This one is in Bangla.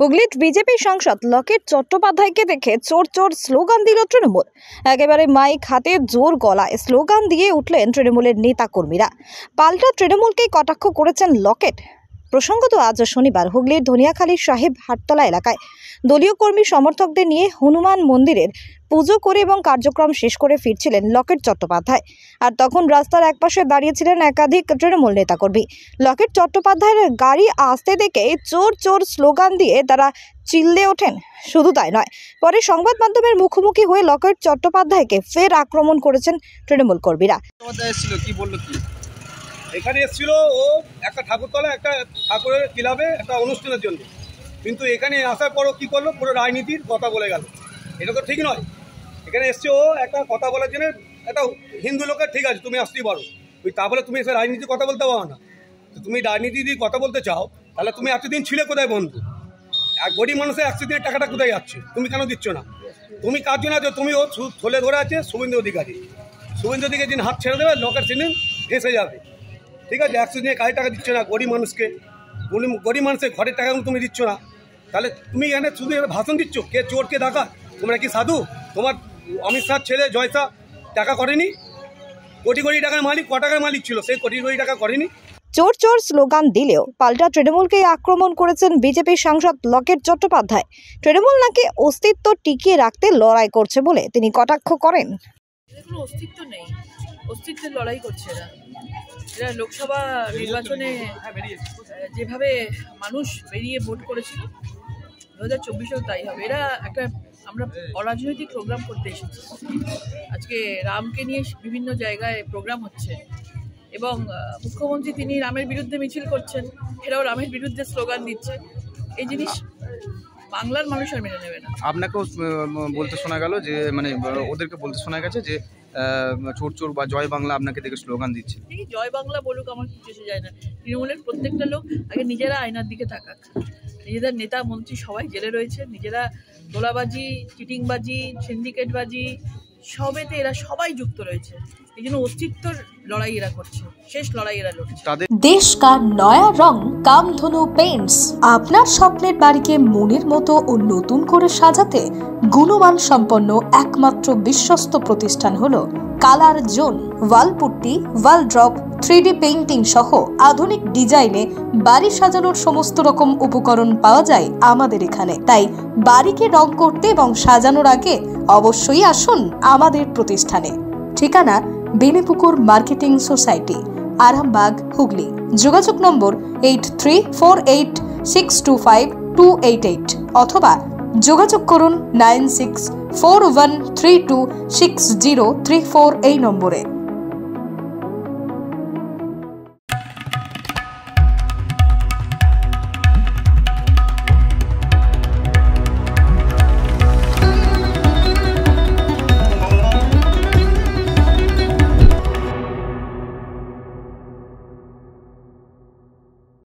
হুগলির বিজেপি সাংসদ লকেট চট্টোপাধ্যায়কে দেখে চোর চোর স্লোগান দিল তৃণমূল। একেবারে মাইক হাতে জোর গলায় স্লোগান দিয়ে উঠলেন তৃণমূলের নেতা কর্মীরা। পাল্টা তৃণমূলকেই কটাক্ষ করেছেন লকেট। প্রসঙ্গত আজ শনিবার হুগলির ধনিয়াখালীর সাহেব হাটতলা এলাকায় দলীয় কর্মী সমর্থকদের নিয়ে হনুমান মন্দিরের পুজো করে এবং কার্যক্রম শেষ করে ফিরছিলেন লকেট চট্টোপাধ্যায়। আর তখন রাস্তার একপাশে দাঁড়িয়েছিলেন একাধিক তৃণমূল নেতাকর্মী। লকেট চট্টোপাধ্যায়ের গাড়ি আসতে দেখে চোর চোর স্লোগান দিয়ে তারা চিল্লে ওঠেন। শুধু তাই নয়, পরে সংবাদ মাধ্যমের মুখোমুখি হয়ে লকেট চট্টোপাধ্যায়কে ফের আক্রমণ করেছেন তৃণমূল কর্মীরা। এখানে এসেছিল ও একটা ঠাকুরতলা, একটা ঠাকুরের ক্লাবে একটা অনুষ্ঠানের জন্য, কিন্তু এখানে আসার পরও কী করলো, পুরো রাজনীতির কথা বলে গেল। এটা তো ঠিক নয়। এখানে এসছে ও একটা কথা বলার জন্য, একটা হিন্দু লোকের ঠিক আছে তুমি আসতেই পারো, তারপরে তুমি এসে রাজনীতির কথা বলতে পারো না। তো তুমি রাজনীতি দিয়ে কথা বলতে চাও, তাহলে তুমি এতদিন ছিলে কোথায় বন্ধু? আর গরিব মানুষের 100 দিনের টাকাটা কোথায় যাচ্ছে? তুমি কেন দিচ্ছ না? তুমি কার জন্য আছো? তুমি ও থলে ধরে আছে শুভেন্দু অধিকারী দিন হাত ছেড়ে দেবে, লোকের সেদিন এসে যাবে। ঠিক আছে, 100 দিনে কাজের টাকা দিচ্ছ না গরিব মানুষকে, গরিব মানুষের ঘরের টাকাগুলো তুমি দিচ্ছ না, তাহলে তুমি এখানে শুধু ভাষণ দিচ্ছ। কে চোর কে ডাকা? তোমরা কি সাধু? তোমার অমিত শাহর ছেলে জয় শাহ টাকা করেনি? কোটি কোটি টাকার মালিক, ক টাকার মালিক ছিল, সেই কোটি কোটি টাকা করেনি। চোর চোর স্লোগান দিলেও পাল্টা তৃণমূলকে আক্রমণ করেছেন বিজেপি সাংসদ লকেট চট্টোপাধ্যায়। তৃণমূল নাকি অস্তিত্ব টিকিয়ে রাখতে লড়াই করছে বলে তিনি কটাক্ষ করেন। কোনো অস্তিত্ব নেই, অস্তিত্বের লড়াই করছে এরা। এরা লোকসভা নির্বাচনে যেভাবে মানুষ বেরিয়ে ভোট করেছিল 2024-এও তাই হবে। এরা আমরা অরাজনৈতিক প্রোগ্রাম করতে এসেছি। আজকে রামকে নিয়ে বিভিন্ন জায়গায় প্রোগ্রাম হচ্ছে এবং মুখ্যমন্ত্রী তিনি রামের বিরুদ্ধে মিছিল করছেন, এরাও রামের বিরুদ্ধে স্লোগান দিচ্ছে। এই জিনিস বাংলার মানুষ আর মেনে নেবে না। আপনাকেও বলতে শোনা গেল যে ওদেরকে বলতে শোনা গেছে যে চোর চোর বা জয় বাংলা আপনাকে দেখে স্লোগান দিচ্ছে। ঠিক, জয় বাংলা বলুক, আমার কিছু এসে যায় না। তৃণমূলের প্রত্যেকটা লোক আগে নিজেরা আয়নার দিকে তাকাক। নিজেদের নেতা মন্ত্রী সবাই জেলে রয়েছে, নিজেরা দোলাবাজি, চিটিংবাজি, সিন্ডিকেটবাজি সবেতে এরা সবাই যুক্ত রয়েছে। এই জন্য অস্তিত্বর লড়াই এরা করছে, শেষ লড়াই এরা লড়ছে। দেশ কা নয়া রং কামধনু পেইন্টস আপনার স্বপ্নের বাড়িকে মনের মতো ও নতুন করে সাজাতে গুণমান সম্পন্ন একমাত্র বিশ্বস্ত প্রতিষ্ঠান হলো কালার জোন। ওয়ালপুট্টি, ওয়াল ড্রপ, 3D পেইন্টিং সহ আধুনিক ডিজাইনে বাড়ি সাজানোর সমস্ত রকম উপকরণ পাওয়া যায় আমাদের এখানে। তাই বাড়িকে রং করতে এবং সাজানোর আগে অবশ্যই আসুন আমাদের প্রতিষ্ঠানে। ঠিকানা বেনিপুকুর মার্কেটিং সোসাইটি, আরামবাগ, হুগলি। যোগাযোগ নম্বর 8348625288 অথবা যোগাযোগ করুন 9641326034 এই নম্বরে।